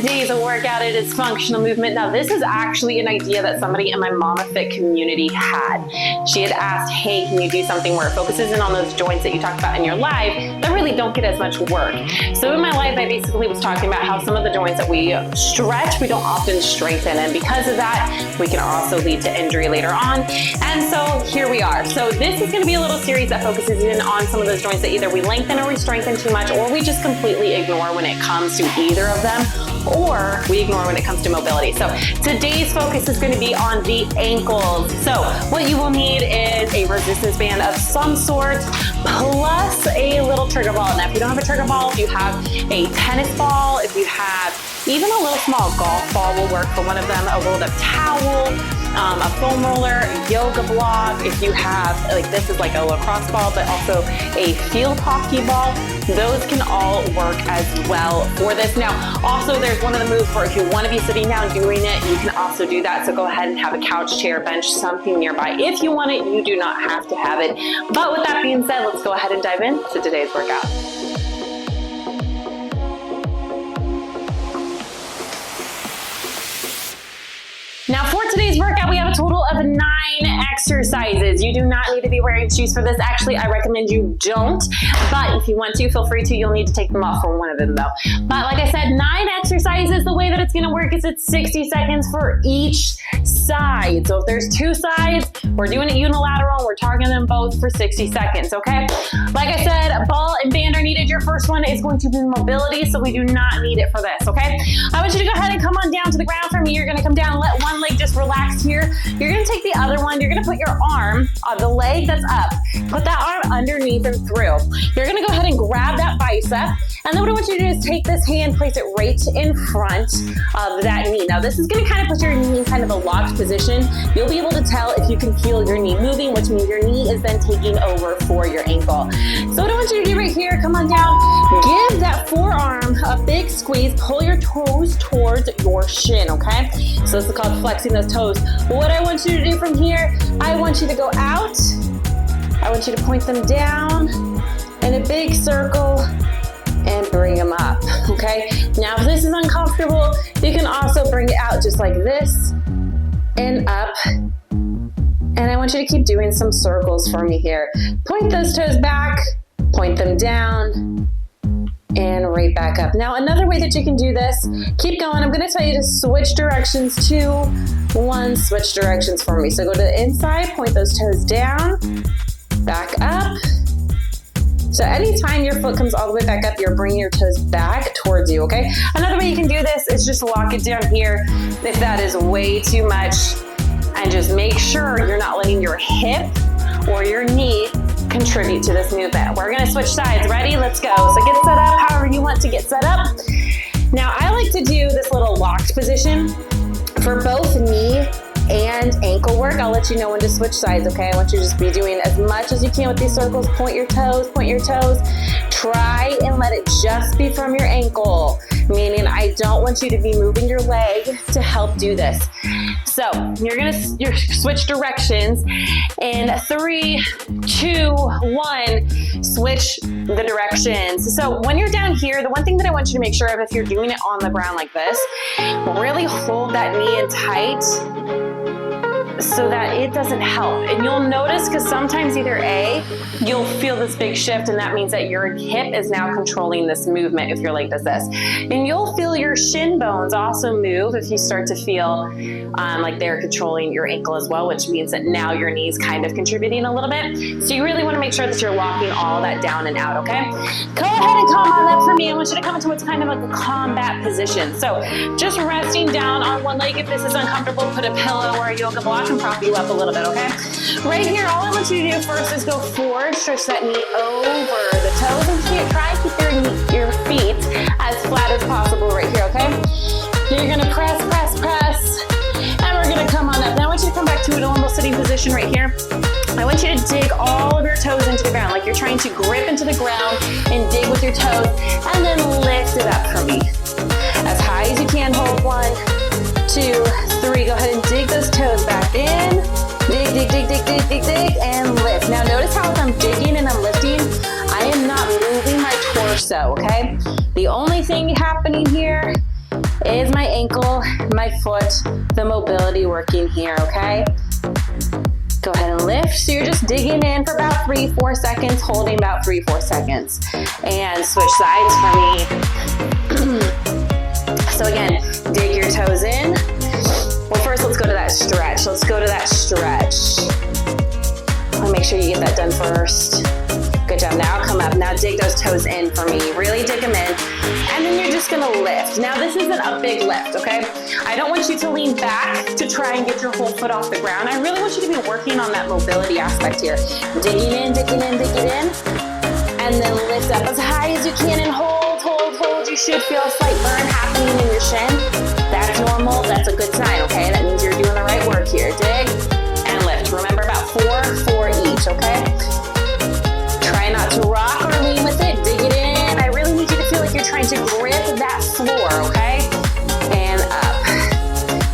today's workout, it is functional movement. Now, this is actually an idea that somebody in my Momma Fit community had. She had asked, hey, can you do something where it focuses in on those joints that you talked about in your life that really don't get as much work? So in my life, I basically was talking about how some of the joints that we stretch, we don't often strengthen. And because of that, we can also lead to injury later on. And so here we are. So this is going to be a little series that focuses in on some of those joints that either we lengthen or we strengthen too much, or we just completely ignore when it comes to either of them, or we ignore when it comes to mobility. So today's focus is going to be on the ankles. So what you will need is a resistance band of some sort, plus a little trigger ball. Now, if you don't have a trigger ball, if you have a tennis ball, if you have even a little small golf ball will work for one of them, a rolled up towel, a foam roller, a yoga block. If you have, like this is like a lacrosse ball, but also a field hockey ball, those can all work as well for this. Now, also there's one of the moves where if you want to be sitting down doing it, you can also do that. So go ahead and have a couch, chair, bench, something nearby. If you want it, you do not have to have it. But with that being said, let's go ahead and dive into today's workout. Now for today's workout, we have a total of 9 exercises. You do not need to be wearing shoes for this. Actually, I recommend you don't, but if you want to, feel free to. You'll need to take them off for one of them though. But like I said, 9 exercises. The way that it's gonna work is it's 60 seconds for each side. So if there's 2 sides, we're doing it unilateral, and we're targeting them both for 60 seconds, okay? Like I said, ball and band are needed. Your first one is going to be mobility, so we do not need it for this, okay? I want you to go ahead and come on down to the ground for me. You're gonna come down, let one leg just relax here. You're gonna take the other one, you're gonna put your arm on the leg that's up. Put that arm underneath and through. You're gonna go ahead and grab that bicep, and then what I want you to do is take this hand, place it right in front of that knee. Now this is gonna kind of put your knee in kind of a locked position. You'll be able to tell if you can feel your knee moving, which means your knee is then taking over for your ankle. So what I want you to do right here, come on down, give that forearm a big squeeze, pull your toes towards your shin, okay? So this is called flexing those toes. What I want you to do from here, I want you to go out, I want you to point them down in a big circle and bring them up, okay? Now if this is uncomfortable, you can also bring it out just like this and up. And I want you to keep doing some circles for me here. Point those toes back, point them down, and right back up. Now another way that you can do this, keep going. I'm gonna tell you to switch directions, 2, 1, switch directions for me. So go to the inside, point those toes down, back up. So anytime your foot comes all the way back up, you're bringing your toes back towards you, okay? Another way you can do this is just lock it down here if that is way too much, and just make sure you're not letting your hip or your knee contribute to this movement. We're gonna switch sides. Ready? Let's go. So get set up however you want to get set up. Now I like to do this little locked position for both knee and ankle work. I'll let you know when to switch sides, okay? I want you to just be doing as much as you can with these circles. Point your toes, point your toes. Try and let it just be from your ankle, meaning I don't want you to be moving your leg to help do this. So you're switch directions in 3, 2, 1, switch the directions. So when you're down here, the one thing that I want you to make sure of if you're doing it on the ground like this, really hold that knee in tight so that it doesn't help. And you'll notice, because sometimes either A, you'll feel this big shift, and that means that your hip is now controlling this movement if your leg does this. And you'll feel your shin bones also move if you start to feel like they're controlling your ankle as well, which means that now your knee's kind of contributing a little bit. So you really want to make sure that you're locking all that down and out, okay? Go ahead and come on up for me. I want you to come into what's kind of like a combat position. So just resting down on one leg. If this is uncomfortable, put a pillow or a yoga block and prop you up a little bit, okay? Right here, all I want you to do first is go forward, stretch that knee over the toes, and try to keep your feet as flat as possible right here, okay? You're gonna press, press, press, and we're gonna come on up. Now I want you to come back to a normal sitting position right here. I want you to dig all of your toes into the ground, like you're trying to grip into the ground and dig with your toes, and then lift it up for me. As high as you can, hold 1, 2, 3. Go ahead and dig those toes back in. Dig, dig, dig, dig, dig, dig, dig, and lift. Now notice how if I'm digging and I'm lifting, I am not moving my torso, okay? The only thing happening here Is my ankle, my foot, the mobility working here, okay? Go ahead and lift. So you're just digging in for about 3-4 seconds, holding about 3-4 seconds. And switch sides for me. So again, dig your toes in. Well, first let's go to that stretch. Let's go to that stretch. I'll make sure you get that done first. Good job. Now come up. Now dig those toes in for me. Really dig them in. And then you're just gonna lift. Now this isn't a big lift, okay? I don't want you to lean back to try and get your whole foot off the ground. I really want you to be working on that mobility aspect here. Digging in, digging in, digging in. And then lift up as high as you can and hold, hold, hold. You should feel a slight burn happening in your shin. That's normal. That's a good sign, okay? That means you're doing the right work here. Dig and lift. Remember about 4 each, okay? Try not to rock or lean with it. Dig it in. I really need you to feel like you're trying to grip that floor, okay? And up.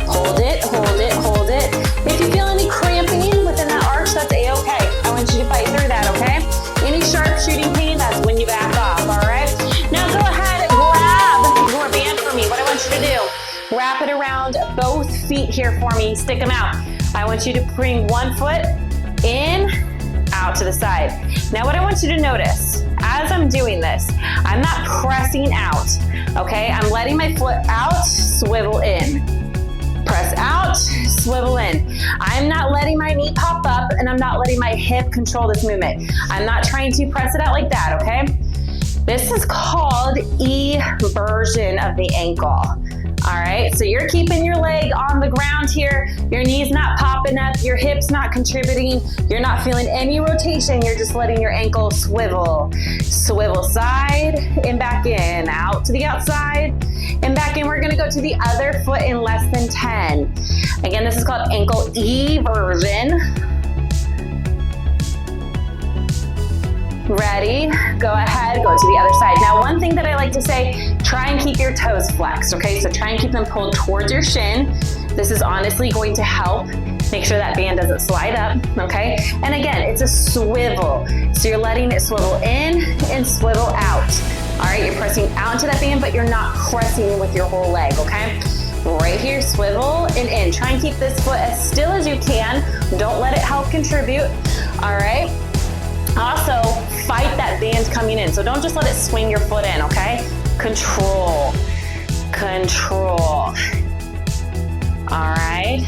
Hold it, hold it, hold it. If you feel any cramping within that arch, that's A-okay. I want you to fight through that, okay? Any sharp shooting pain, that's when you back off, all right? Now go ahead and grab your band for me. What I want you to do, wrap it around both feet here for me. Stick them out. I want you to bring one foot in, out to the side. Now what I want you to notice, as I'm doing this, I'm not pressing out, okay? I'm letting my foot out, swivel in. Press out, swivel in. I'm not letting my knee pop up and I'm not letting my hip control this movement. I'm not trying to press it out like that, okay? This is called eversion of the ankle. All right, so you're keeping your leg on the ground here. Your knee's not popping up, your hip's not contributing. You're not feeling any rotation. You're just letting your ankle swivel. Swivel side and back in, out to the outside and back in. We're gonna go to the other foot in less than 10. Again, this is called ankle eversion. Ready? Go ahead, go to the other side. Now, one thing that I like to say, try and keep your toes flexed, okay? So try and keep them pulled towards your shin. This is honestly going to help make sure that band doesn't slide up, okay? And again, it's a swivel. So you're letting it swivel in and swivel out. All right, you're pressing out into that band, but you're not pressing with your whole leg, okay? Right here, swivel and in. Try and keep this foot as still as you can. Don't let it help contribute, all right? Also, fight that band coming in. So don't just let it swing your foot in, okay? Control, control. All right.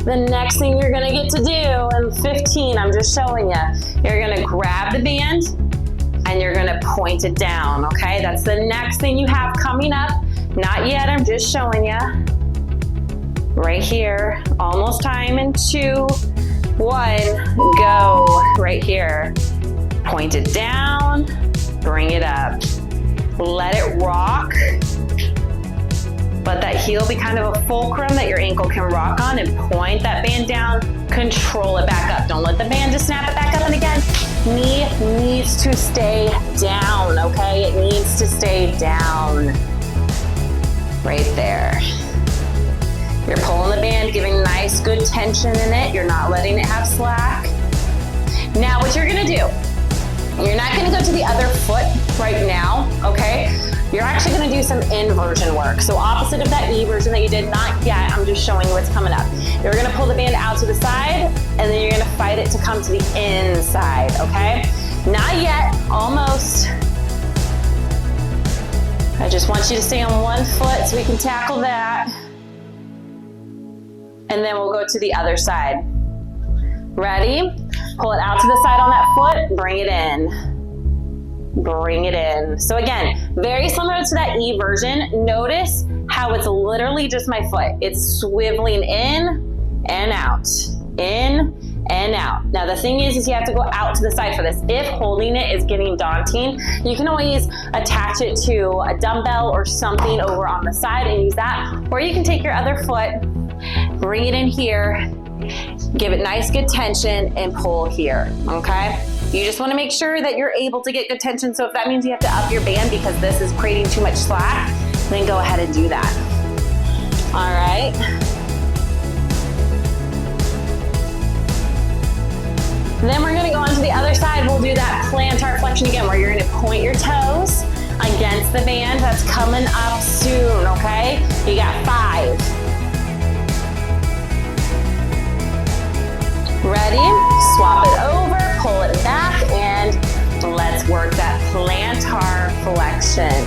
The next thing you're gonna get to do in 15, I'm just showing you, you're gonna grab the band and you're gonna point it down, okay? That's the next thing you have coming up. Not yet, I'm just showing you. Right here, almost time in 2, 1, go. Right here, point it down, bring it up. Let it rock. Let that heel be kind of a fulcrum that your ankle can rock on and point that band down, control it back up. Don't let the band just snap it back up. And again, knee needs to stay down, okay? It needs to stay down. Right there. You're pulling the band, giving nice, good tension in it. You're not letting it have slack. Now what you're gonna do, you're not gonna go to the other foot right now, okay? You're actually gonna do some inversion work. So opposite of that eversion that you did not yet, I'm just showing you what's coming up. You're gonna pull the band out to the side, and then you're gonna fight it to come to the inside, okay? Not yet, almost. I just want you to stay on one foot so we can tackle that. And then we'll go to the other side. Ready? Pull it out to the side on that foot, bring it in. Bring it in. So again, very similar to that eversion. Notice how it's literally just my foot. It's swiveling in and out, in and out. Now the thing is you have to go out to the side for this. If holding it is getting daunting, you can always attach it to a dumbbell or something over on the side and use that. Or you can take your other foot, bring it in here, give it nice good tension and pull here, okay? You just wanna make sure that you're able to get good tension. So if that means you have to up your band because this is creating too much slack, then go ahead and do that. All right. Then we're gonna go on to the other side. We'll do that plantar flexion flexion again, where you're gonna point your toes against the band. That's coming up soon, okay? You got 5. Ready? Swap it over, pull it back, and let's work that plantar flexion.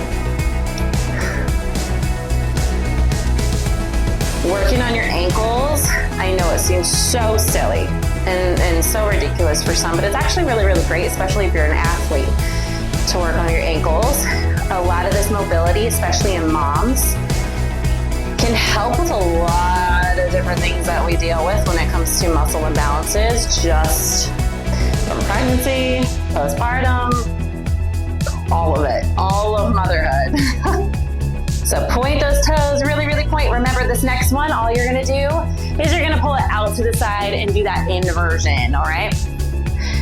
Working on your ankles, I know it seems so silly and so ridiculous for some, but it's actually really, really great, especially if you're an athlete, to work on your ankles. A lot of this mobility, especially in moms, can help with a lot of different things that we deal with when it comes to muscle imbalances, just from pregnancy, postpartum, all of it, all of motherhood. So point those toes, really, really point. Remember this next one, all you're gonna do is you're gonna pull it out to the side and do that inversion, all right?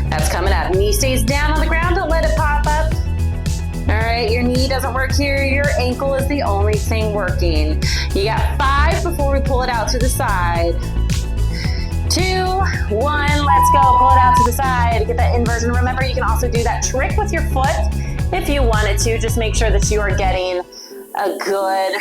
That's coming up. Knee stays down on the ground, don't let it pop up. All right, your knee doesn't work here, your ankle is the only thing working. You got 5 before we pull it out to the side. 2, 1, let's go. Pull it out to the side, get that inversion. Remember, you can also do that trick with your foot if you wanted to. Just make sure that you are getting a good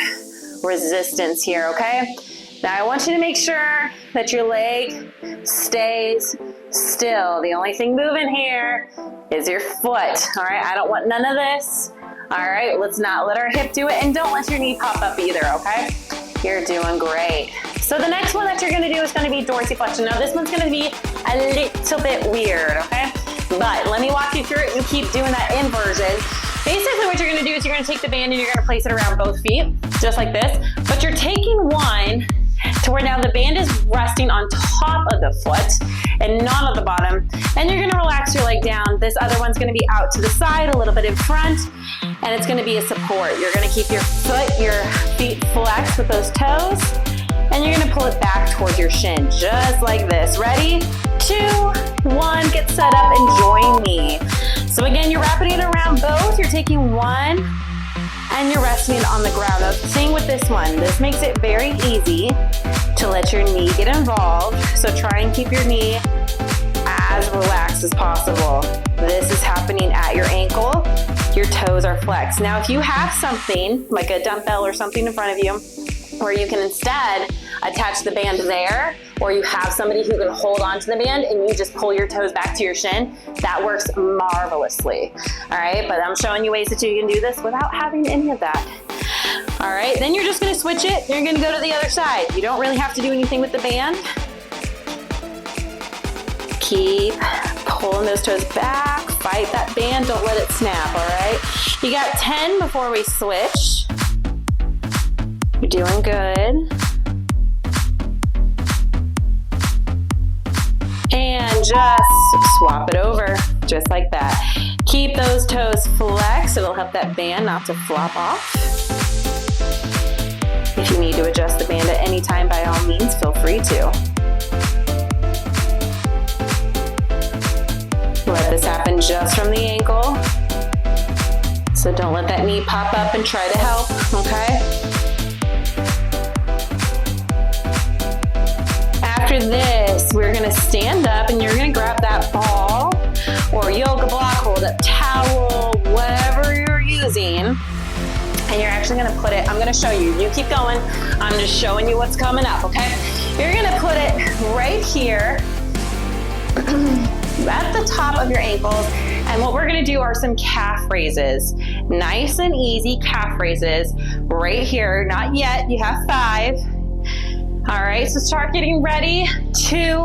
resistance here, okay? Now I want you to make sure that your leg stays still. The only thing moving here is your foot, all right? I don't want none of this. All right, let's not let our hip do it, and don't let your knee pop up either, okay? You're doing great. So the next one that you're gonna do is gonna be dorsiflexion. Now this one's gonna be a little bit weird, okay? But let me walk you through it. You keep doing that inversion. Basically what you're gonna do is you're gonna take the band and you're gonna place it around both feet, just like this. But you're taking one to where now the band is resting on top of the foot and not on the bottom. And you're gonna relax your leg down. This other one's gonna be out to the side, a little bit in front, and it's gonna be a support. You're gonna keep your feet flexed with those toes, and you're gonna pull it back towards your shin, just like this. Ready? 2, 1, get set up and join me. So again, you're wrapping it around both. You're taking one and you're resting it on the ground. Now, the thing with this one, this makes it very easy to let your knee get involved. So try and keep your knee as relaxed as possible. This is happening at your ankle. Your toes are flexed. Now, if you have something like a dumbbell or something in front of you, where you can instead attach the band there, or you have somebody who can hold on to the band and you just pull your toes back to your shin, that works marvelously. All right, but I'm showing you ways that you can do this without having any of that. All right, then you're just gonna switch it. You're gonna go to the other side. You don't really have to do anything with the band. Keep pulling those toes back, fight that band, don't let it snap, all right? You got 10 before we switch. You're doing good. And just swap it over, just like that. Keep those toes flexed. It'll help that band not to flop off. If you need to adjust the band at any time, by all means, feel free to. Let this happen just from the ankle. So don't let that knee pop up and try to help, okay? After this, we're gonna stand up and you're gonna grab that ball or yoga block, hold up towel, whatever you're using, and you're actually gonna put it, I'm gonna show you, you keep going, I'm just showing you what's coming up, okay? You're gonna put it right here at the top of your ankles, and what we're gonna do are some calf raises. Nice and easy calf raises right here, not yet, you have 5. All right, so start getting ready. 2,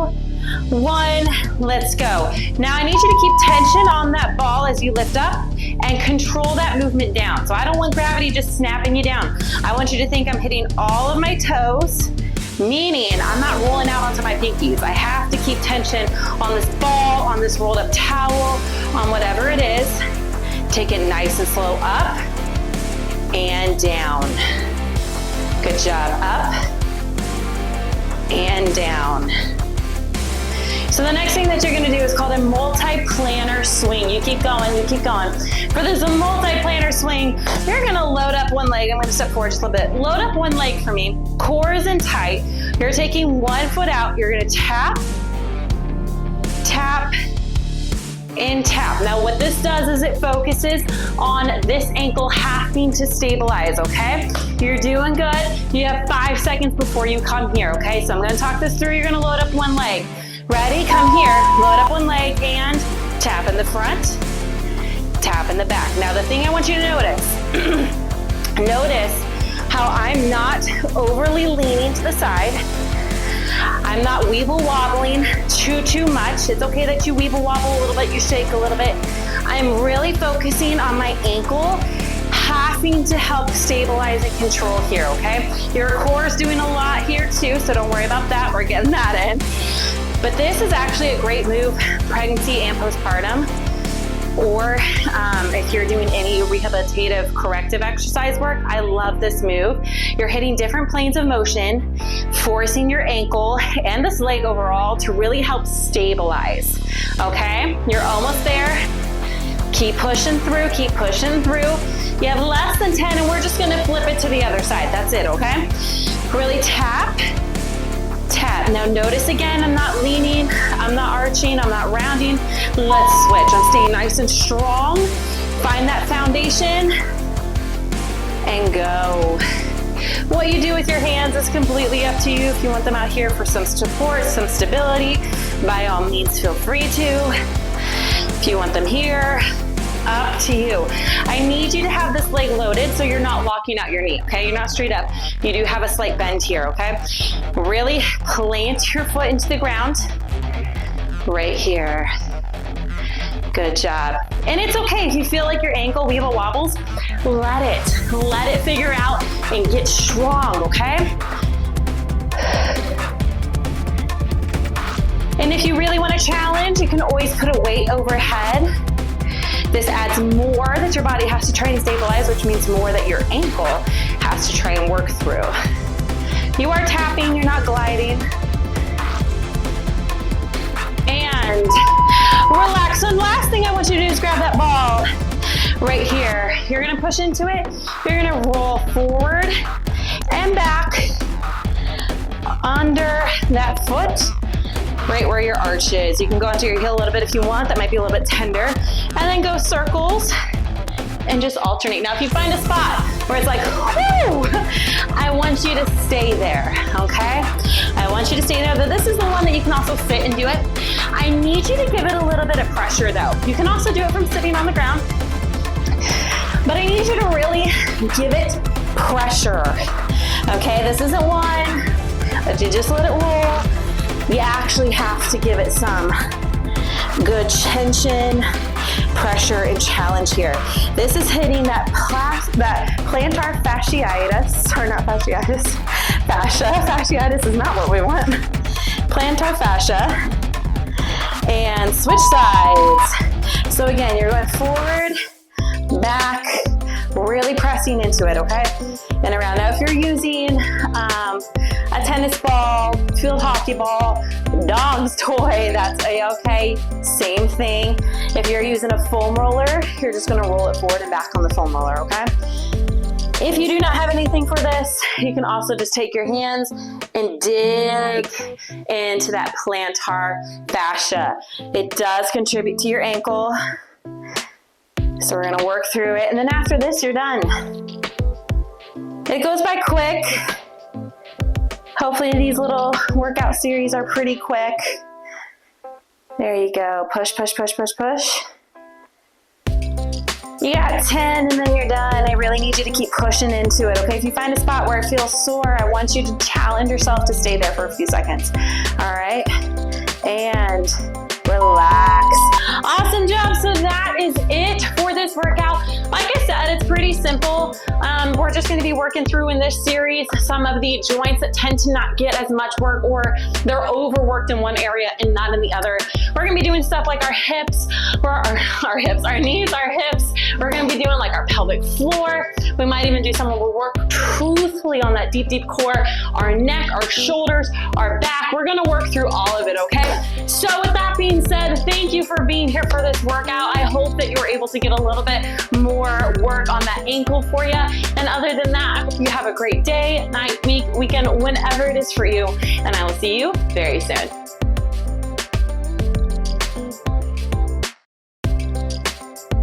1, let's go. Now I need you to keep tension on that ball as you lift up and control that movement down. So I don't want gravity just snapping you down. I want you to think I'm hitting all of my toes, meaning I'm not rolling out onto my pinkies. I have to keep tension on this ball, on this rolled up towel, on whatever it is. Take it nice and slow up and down. Good job, up and down. So the next thing that you're gonna do is called a multi-planner swing. You keep going, you keep going. For this multi-planner swing, you're gonna load up one leg. I'm gonna step forward just a little bit. Load up one leg for me. Core is in tight. You're taking one foot out. You're gonna tap, tap, and tap. Now what this does is it focuses on this ankle having to stabilize, okay? You're doing good. You have 5 seconds before you come here, okay? So I'm gonna talk this through. You're gonna load up one leg. Ready? Come here. Load up one leg and tap in the front, tap in the back. Now the thing I want you to notice, notice how I'm not overly leaning to the side. I'm not weeble wobbling too much. It's okay that you weeble wobble a little bit, you shake a little bit. I'm really focusing on my ankle having to help stabilize and control here, okay? Your core is doing a lot here too, so don't worry about that. We're getting that in. But this is actually a great move, pregnancy and postpartum, or if you're doing any rehabilitative corrective exercise work. I love this move. You're hitting different planes of motion, forcing your ankle and this leg overall to really help stabilize, okay? You're almost there. Keep pushing through, keep pushing through. You have less than 10 and we're just gonna flip it to the other side. That's it, okay? Really tap, tap. Now notice again, I'm not leaning, I'm not arching, I'm not rounding. Let's switch. I'm staying nice and strong. Find that foundation and go. What you do with your hands is completely up to you. If you want them out here for some support, some stability, by all means feel free to. If you want them here, up to you. I need you to have this leg loaded so you're not locking out your knee, okay? You're not straight up. You do have a slight bend here, okay? Really plant your foot into the ground right here. Good job. And it's okay if you feel like your ankle weeble wobbles, let it figure out and get strong, okay? And if you really want to challenge, you can always put a weight overhead. This adds more that your body has to try and stabilize, which means more that your ankle has to try and work through. You are tapping, you're not gliding. And relax. And last thing I want you to do is grab that ball right here. You're gonna push into it. You're gonna roll forward and back under that foot, right where your arch is. You can go onto your heel a little bit if you want. That might be a little bit tender. And then go circles and just alternate. Now, if you find a spot where it's like, whoo, I want you to stay there, okay? I want you to stay there, but this is the one that you can also sit and do it. I need you to give it a little bit of pressure though. You can also do it from sitting on the ground, but I need you to really give it pressure, okay? This isn't one that you just let it roll. You actually have to give it some good tension, pressure, and challenge here. This is hitting that plantar fasciitis, or not fasciitis, fascia. Fasciitis is not what we want. Plantar fascia. And switch sides. So again, you're going forward, back, really pressing into it, okay? And around. Now if you're using a tennis ball, field hockey ball, dog's toy, that's a-okay. Same thing. If you're using a foam roller, you're just gonna roll it forward and back on the foam roller, okay? If you do not have anything for this, you can also just take your hands and dig into that plantar fascia. It does contribute to your ankle. So we're gonna work through it. And then after this, you're done. It goes by quick. Hopefully these little workout series are pretty quick. There you go. Push, push, push, push, push. You got 10 and then you're done. I really need you to keep pushing into it, okay? If you find a spot where it feels sore, I want you to challenge yourself to stay there for a few seconds. All right? And relax. Awesome job. So that is it for this workout. Like I said, it's pretty simple. We're just going to be working through in this series some of the joints that tend to not get as much work, or they're overworked in one area and not in the other. We're going to be doing stuff like our hips, or our knees, our hips. We're going to be doing like our pelvic floor. We might even do some where we work truthfully on that deep, deep core, our neck, our shoulders, our back. We're going to work through all of it, okay? So with that being said, thank you for being here for this workout. I hope that you were able to get a little bit more work on that ankle for you. And other than that, I hope you have a great day, night, week, weekend, whenever it is for you. And I will see you very soon. it.